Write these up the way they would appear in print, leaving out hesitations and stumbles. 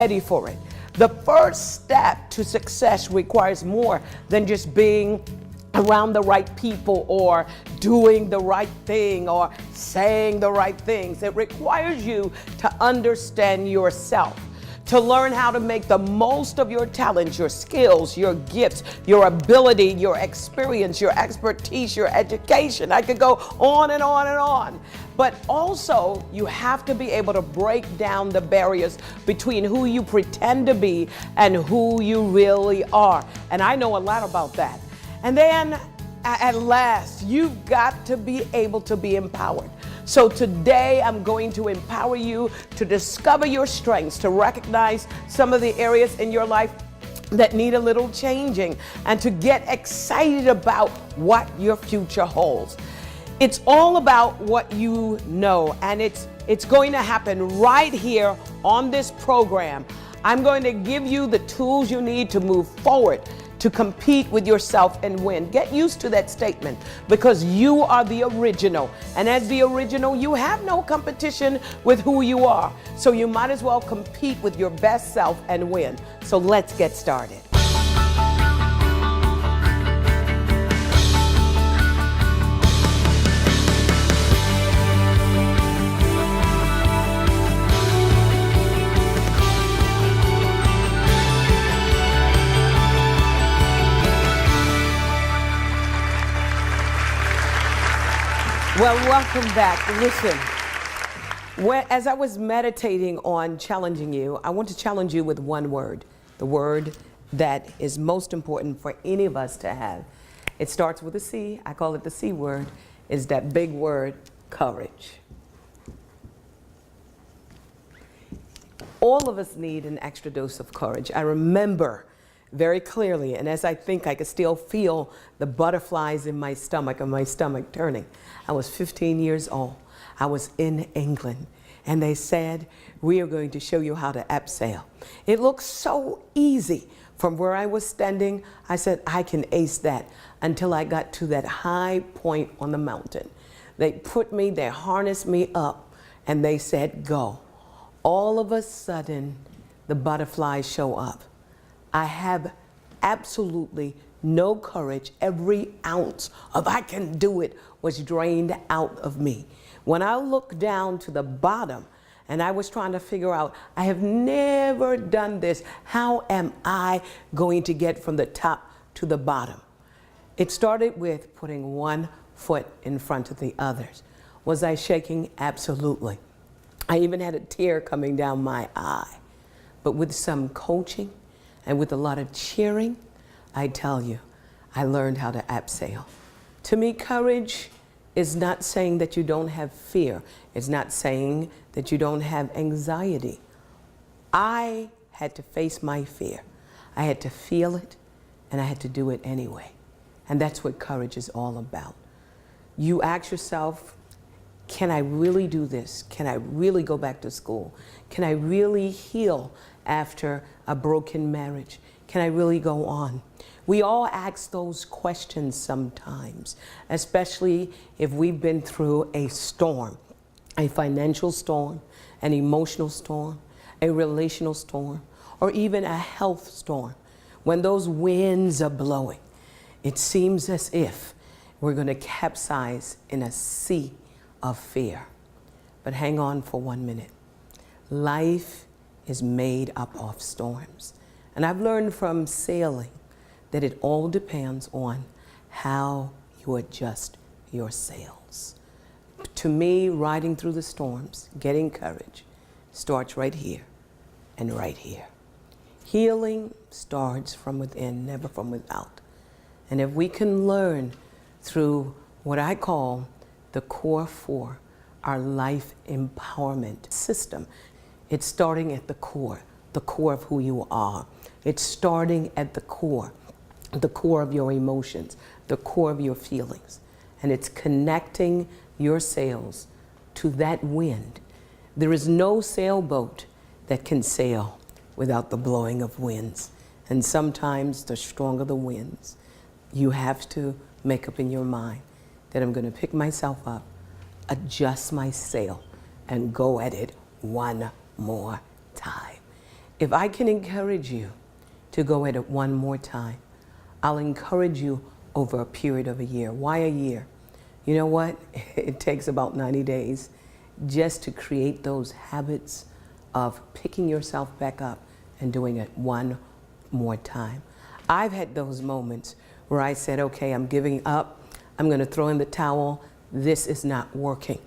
ready for it. The first step to success requires more than just being around the right people or doing the right thing or saying the right things. It requires you to understand yourself, to learn how to make the most of your talents, your skills, your gifts, your ability, your experience, your expertise, your education. I could go on and on and on. But also, you have to be able to break down the barriers between who you pretend to be and who you really are. And I know a lot about that. And then, at last, you've got to be able to be empowered. So today, I'm going to empower you to discover your strengths, to recognize some of the areas in your life that need a little changing, and to get excited about what your future holds. It's all about what you know, and it's going to happen right here on this program. I'm going to give you the tools you need to move forward, to compete with yourself and win. Get used to that statement, because you are the original. And as the original, you have no competition with who you are. So you might as well compete with your best self and win. So let's get started. Well, welcome back. Listen, as I was meditating on challenging you, I want to challenge you with one word, the word that is most important for any of us to have. It starts with a C. I call it the C word. Is that big word, courage. All of us need an extra dose of courage. I remember very clearly, and as I think I could still feel the butterflies in my stomach and my stomach turning. I was 15 years old. I was in England, and they said, we are going to show you how to abseil. It looked so easy. From where I was standing, I said, I can ace that, until I got to that high point on the mountain. They harnessed me up, and they said, go. All of a sudden, the butterflies show up. I have absolutely no courage. Every ounce of I can do it was drained out of me. When I looked down to the bottom and I was trying to figure out, I have never done this. How am I going to get from the top to the bottom? It started with putting one foot in front of the others. Was I shaking? Absolutely. I even had a tear coming down my eye. But with some coaching and with a lot of cheering, I tell you, I learned how to abseil. To me, courage is not saying that you don't have fear. It's not saying that you don't have anxiety. I had to face my fear. I had to feel it, and I had to do it anyway. And that's what courage is all about. You ask yourself, can I really do this? Can I really go back to school? Can I really heal after a broken marriage? Can I really go on? We all ask those questions sometimes, especially if we've been through a storm, a financial storm, an emotional storm, a relational storm, or even a health storm. When those winds are blowing, it seems as if we're going to capsize in a sea of fear. But hang on for 1 minute. Life is made up of storms. And I've learned from sailing that it all depends on how you adjust your sails. To me, riding through the storms, getting courage, starts right here and right here. Healing starts from within, never from without. And if we can learn through what I call the core four, our life empowerment system, it's starting at the core of who you are. It's starting at the core of your emotions, the core of your feelings. And it's connecting your sails to that wind. There is no sailboat that can sail without the blowing of winds. And sometimes the stronger the winds, you have to make up in your mind that I'm going to pick myself up, adjust my sail, and go at it one more time. If I can encourage you to go at it one more time, I'll encourage you over a period of a year. Why a year? You know what? It takes about 90 days just to create those habits of picking yourself back up and doing it one more time. I've had those moments where I said, okay, I'm giving up. I'm going to throw in the towel. This is not working.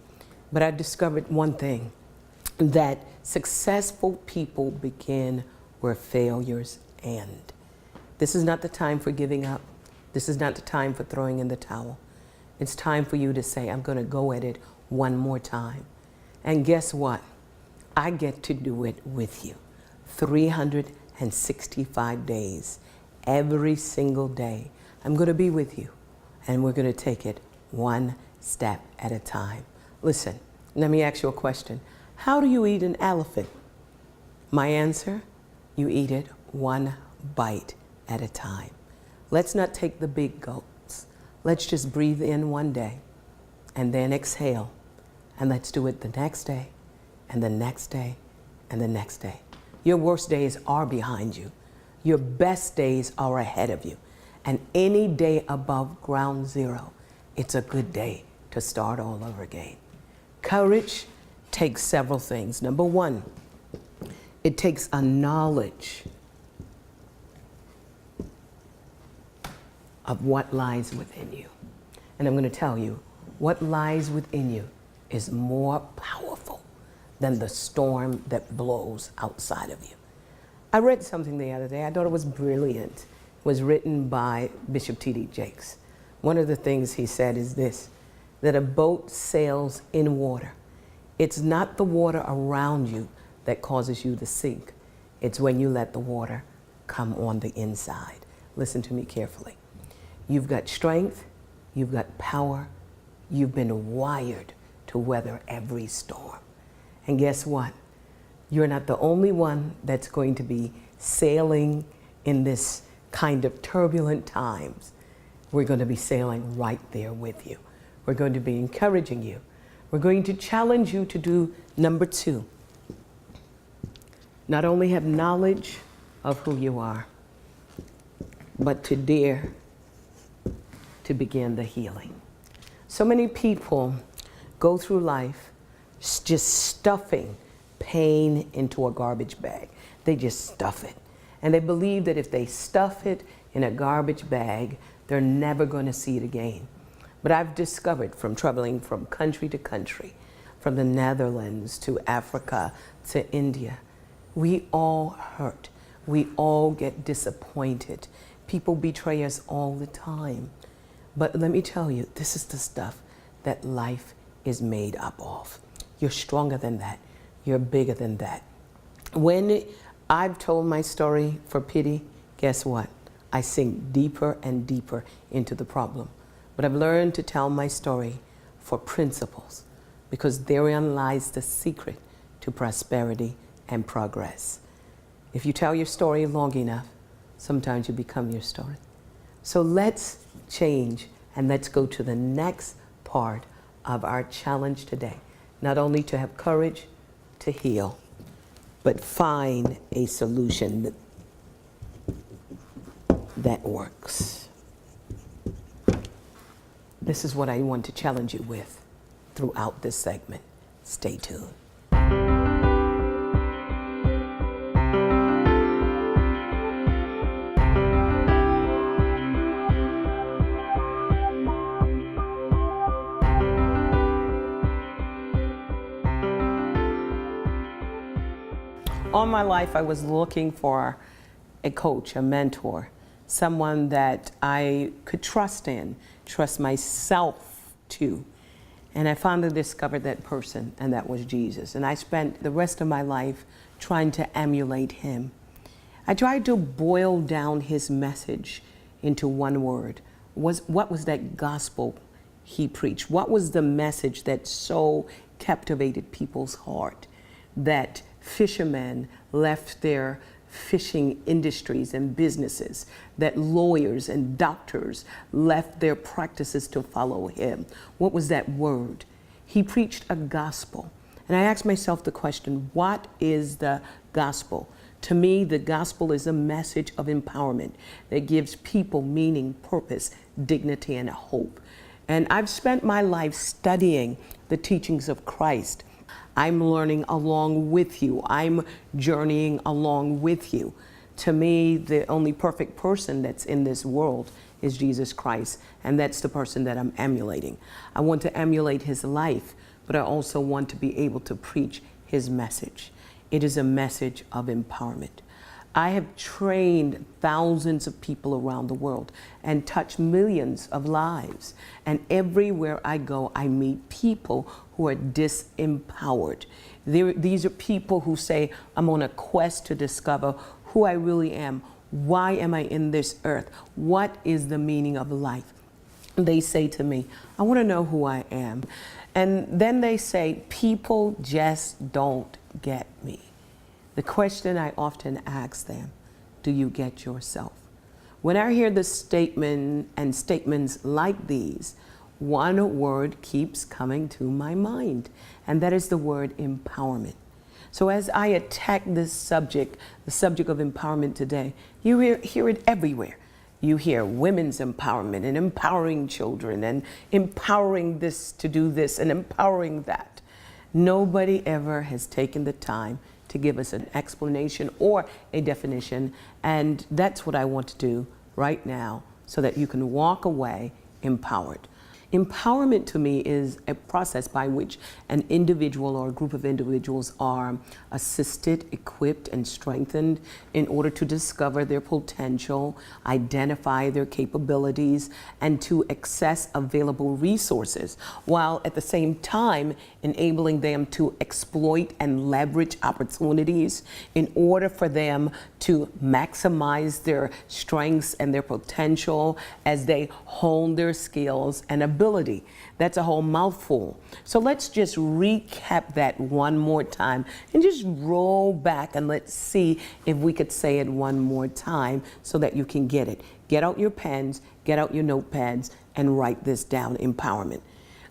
But I discovered one thing, that successful people begin where failures end. This is not the time for giving up. This is not the time for throwing in the towel. It's time for you to say, I'm going to go at it one more time. And guess what? I get to do it with you. 365 days, every single day. I'm going to be with you, and we're going to take it one step at a time. Listen, let me ask you a question. How do you eat an elephant? My answer, you eat it one bite at a time. Let's not take the big gulps. Let's just breathe in one day and then exhale. And let's do it the next day and the next day and the next day. Your worst days are behind you. Your best days are ahead of you. And any day above ground zero, it's a good day to start all over again. Courage takes several things. Number one, it takes a knowledge of what lies within you. And I'm going to tell you, what lies within you is more powerful than the storm that blows outside of you. I read something the other day. I thought it was brilliant. It was written by Bishop T.D. Jakes. One of the things he said is this, that a boat sails in water. It's not the water around you that causes you to sink. It's when you let the water come on the inside. Listen to me carefully. You've got strength, you've got power, you've been wired to weather every storm. And guess what? You're not the only one that's going to be sailing in this kind of turbulent times. We're going to be sailing right there with you. We're going to be encouraging you. We're going to challenge you to do number two. Not only have knowledge of who you are, but to dare to begin the healing. So many people go through life just stuffing pain into a garbage bag. They just stuff it. And they believe that if they stuff it in a garbage bag, they're never going to see it again. But I've discovered from traveling from country to country, from the Netherlands to Africa to India, we all hurt. We all get disappointed. People betray us all the time. But let me tell you, this is the stuff that life is made up of. You're stronger than that. You're bigger than that. When I've told my story for pity, guess what? I sink deeper and deeper into the problem. But I've learned to tell my story for principles, because therein lies the secret to prosperity and progress. If you tell your story long enough, sometimes you become your story. So let's change and let's go to the next part of our challenge today. Not only to have courage to heal, but find a solution that works. This is what I want to challenge you with throughout this segment. Stay tuned. All my life, I was looking for a coach, a mentor, someone that I could trust in, trust myself to. And I finally discovered that person, and that was Jesus. And I spent the rest of my life trying to emulate him. I tried to boil down his message into one word. What was that gospel he preached? What was the message that so captivated people's heart that fishermen left their fishing industries and businesses, that lawyers and doctors left their practices to follow him? What was that word? He preached a gospel. And I asked myself the question, what is the gospel? To me, the gospel is a message of empowerment that gives people meaning, purpose, dignity, and hope. And I've spent my life studying the teachings of Christ. I'm learning along with you. I'm journeying along with you. To me, the only perfect person that's in this world is Jesus Christ, and that's the person that I'm emulating. I want to emulate his life, but I also want to be able to preach his message. It is a message of empowerment. I have trained thousands of people around the world and touched millions of lives. And everywhere I go, I meet people who are disempowered. These are people who say, I'm on a quest to discover who I really am. Why am I in this earth? What is the meaning of life? They say to me, I want to know who I am. And then they say, people just don't get me. The question I often ask them, do you get yourself? When I hear this statement and statements like these, one word keeps coming to my mind, and that is the word empowerment. So as I attack this subject, the subject of empowerment today, you hear it everywhere. You hear women's empowerment and empowering children and empowering this to do this and empowering that. Nobody ever has taken the time to give us an explanation or a definition, and that's what I want to do right now so that you can walk away empowered. Empowerment to me is a process by which an individual or a group of individuals are assisted, equipped, and strengthened in order to discover their potential, identify their capabilities, and to access available resources, while at the same time enabling them to exploit and leverage opportunities in order for them to maximize their strengths and their potential as they hone their skills and ability. That's a whole mouthful. So let's just recap that one more time and just roll back and let's see if we could say it one more time so that you can get it. Get out your pens, get out your notepads, and write this down, empowerment.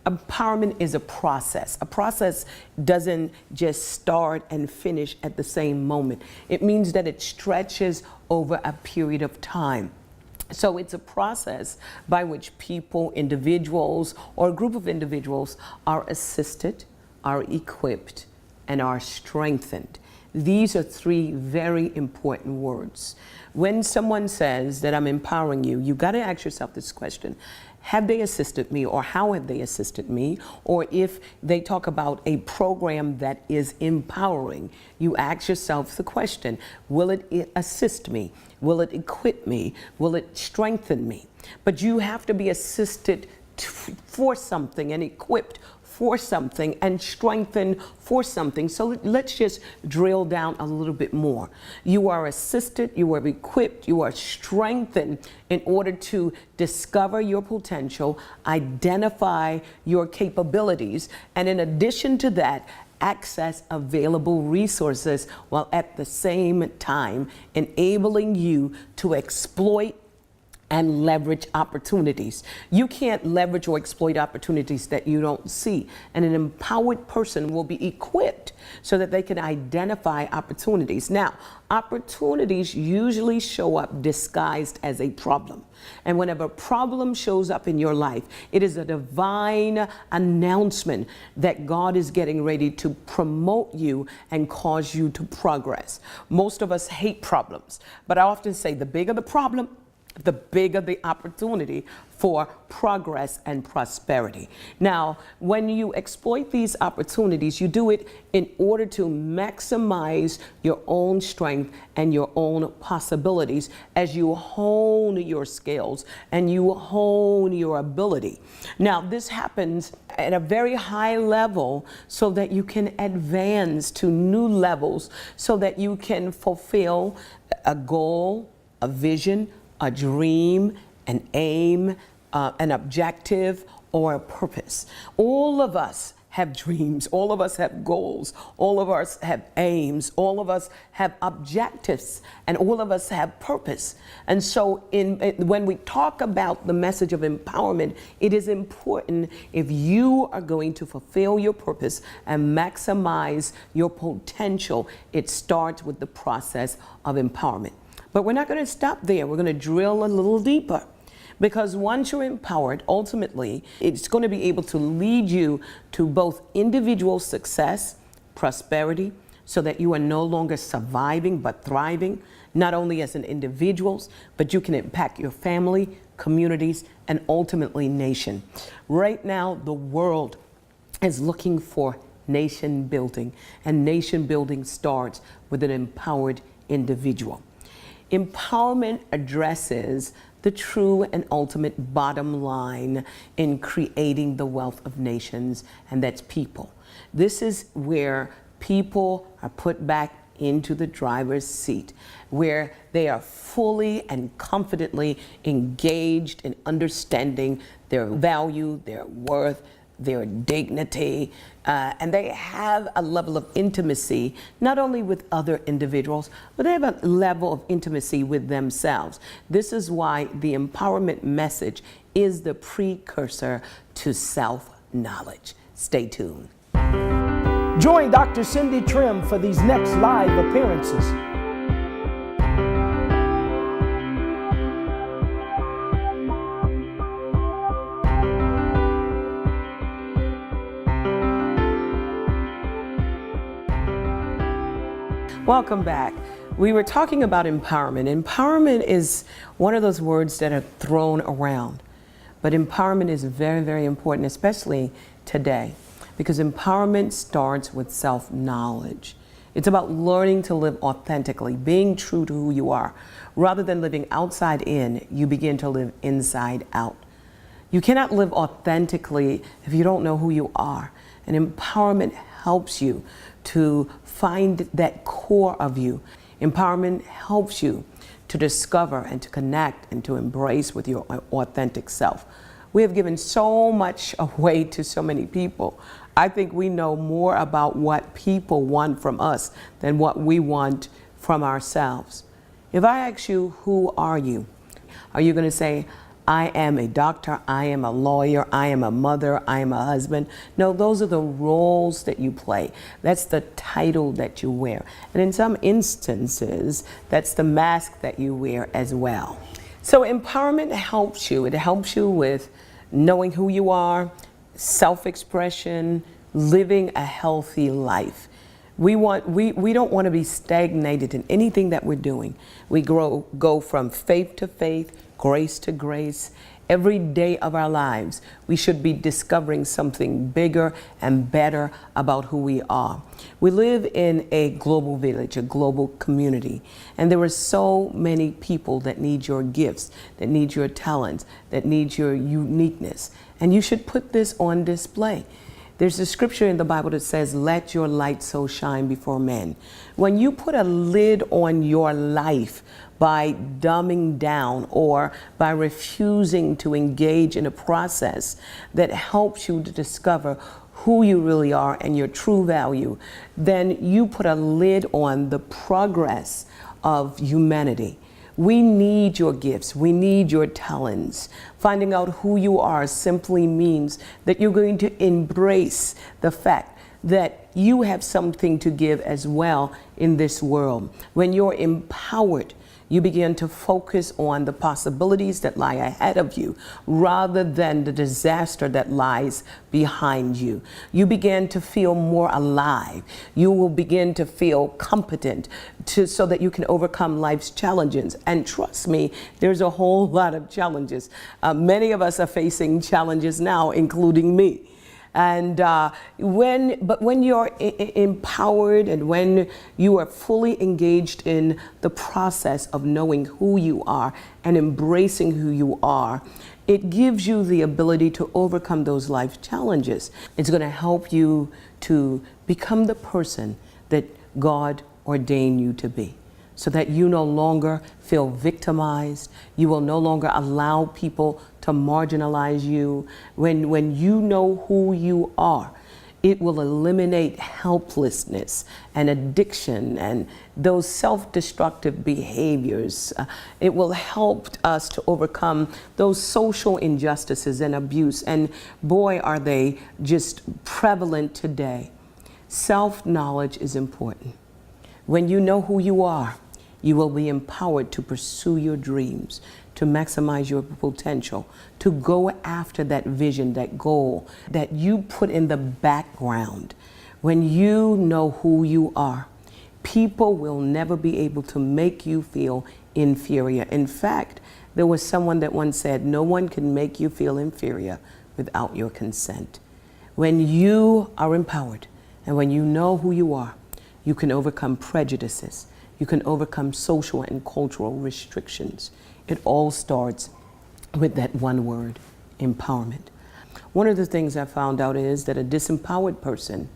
Empowerment is a process. A process doesn't just start and finish at the same moment. It means that it stretches over a period of time. So it's a process by which people, individuals, or a group of individuals are assisted, are equipped, and are strengthened. These are three very important words. When someone says that I'm empowering you, you got to ask yourself this question. Have they assisted me, or how have they assisted me? Or if they talk about a program that is empowering, you ask yourself the question, will it assist me? Will it equip me? Will it strengthen me? But you have to be assisted for something and equipped for something and strengthened for something. So let's just drill down a little bit more. You are assisted, you are equipped, you are strengthened in order to discover your potential, identify your capabilities, and in addition to that, access available resources while at the same time enabling you to exploit and leverage opportunities. You can't leverage or exploit opportunities that you don't see. And an empowered person will be equipped so that they can identify opportunities. Now, opportunities usually show up disguised as a problem. And whenever a problem shows up in your life, it is a divine announcement that God is getting ready to promote you and cause you to progress. Most of us hate problems, but I often say the bigger the problem, the bigger the opportunity for progress and prosperity. Now, when you exploit these opportunities, you do it in order to maximize your own strength and your own possibilities as you hone your skills and you hone your ability. Now, this happens at a very high level so that you can advance to new levels, so that you can fulfill a goal, a vision, a dream, an aim, an objective, or a purpose. All of us have dreams. All of us have goals. All of us have aims. All of us have objectives. And all of us have purpose. And so when we talk about the message of empowerment, it is important, if you are going to fulfill your purpose and maximize your potential, it starts with the process of empowerment. But we're not going to stop there. We're going to drill a little deeper. Because once you're empowered, ultimately, it's going to be able to lead you to both individual success, prosperity, so that you are no longer surviving but thriving, not only as an individual, but you can impact your family, communities, and ultimately nation. Right now, the world is looking for nation building, and nation building starts with an empowered individual. Empowerment addresses the true and ultimate bottom line in creating the wealth of nations, and that's people. This is where people are put back into the driver's seat, where they are fully and confidently engaged in understanding their value, their worth, their dignity, and they have a level of intimacy, not only with other individuals, but they have a level of intimacy with themselves. This is why the empowerment message is the precursor to self-knowledge. Stay tuned. Join Dr. Cindy Trimm for these next live appearances. Welcome back. We were talking about empowerment. Empowerment is one of those words that are thrown around, but empowerment is very, very important, especially today, because empowerment starts with self-knowledge. It's about learning to live authentically, being true to who you are. Rather than living outside in, you begin to live inside out. You cannot live authentically if you don't know who you are. And empowerment helps you to find that core of you. Empowerment helps you to discover and to connect and to embrace with your authentic self. We have given so much away to so many people. I think we know more about what people want from us than what we want from ourselves. If I ask you, who are you going to say, I am a doctor, I am a lawyer, I am a mother, I am a husband? No, those are the roles that you play. That's the title that you wear. And in some instances, that's the mask that you wear as well. So empowerment helps you. It helps you with knowing who you are, self-expression, living a healthy life. We don't want to be stagnated in anything that we're doing. We go from faith to faith, grace to grace. Every day of our lives, we should be discovering something bigger and better about who we are. We live in a global village, a global community, and there are so many people that need your gifts, that need your talents, that need your uniqueness, and you should put this on display. There's a scripture in the Bible that says, let your light so shine before men. When you put a lid on your life by dumbing down or by refusing to engage in a process that helps you to discover who you really are and your true value, then you put a lid on the progress of humanity. We need your gifts. We need your talents. Finding out who you are simply means that you're going to embrace the fact that you have something to give as well in this world. When you're empowered, you begin to focus on the possibilities that lie ahead of you rather than the disaster that lies behind you. You begin to feel more alive. You will begin to feel competent so that you can overcome life's challenges. And trust me, there's a whole lot of challenges. Many of us are facing challenges now, including me. And when you're empowered and when you are fully engaged in the process of knowing who you are and embracing who you are, it gives you the ability to overcome those life challenges. It's going to help you to become the person that God ordained you to be, so that you no longer feel victimized. You will no longer allow people to marginalize you. When you know who you are, It will eliminate helplessness and addiction and those self-destructive behaviors. It will help us to overcome those social injustices and abuse. And boy, are they just prevalent today. Self-knowledge is important. When you know who you are, you will be empowered to pursue your dreams, to maximize your potential, to go after that vision, that goal that you put in the background. When you know who you are, people will never be able to make you feel inferior. In fact, there was someone that once said, no one can make you feel inferior without your consent. When you are empowered and when you know who you are, you can overcome prejudices. You can overcome social and cultural restrictions. It all starts with that one word, empowerment. One of the things I found out is that a disempowered person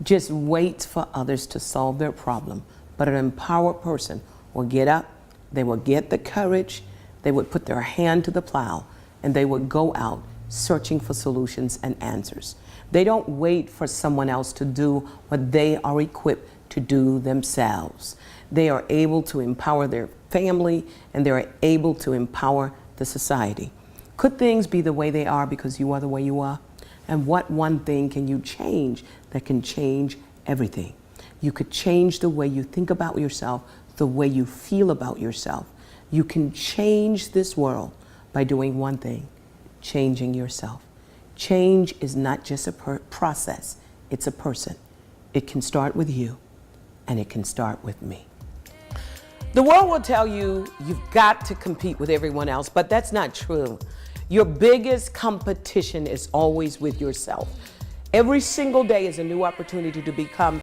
just waits for others to solve their problem. But an empowered person will get up, they will get the courage, they would put their hand to the plow, and they would go out searching for solutions and answers. They don't wait for someone else to do what they are equipped to do themselves. They are able to empower their family, and they're able to empower the society. Could things be the way they are because you are the way you are? And what one thing can you change that can change everything? You could change the way you think about yourself, the way you feel about yourself. You can change this world by doing one thing, changing yourself. Change is not just a process, it's a person. It can start with you, and it can start with me. The world will tell you you've got to compete with everyone else, but that's not true. Your biggest competition is always with yourself. Every single day is a new opportunity to become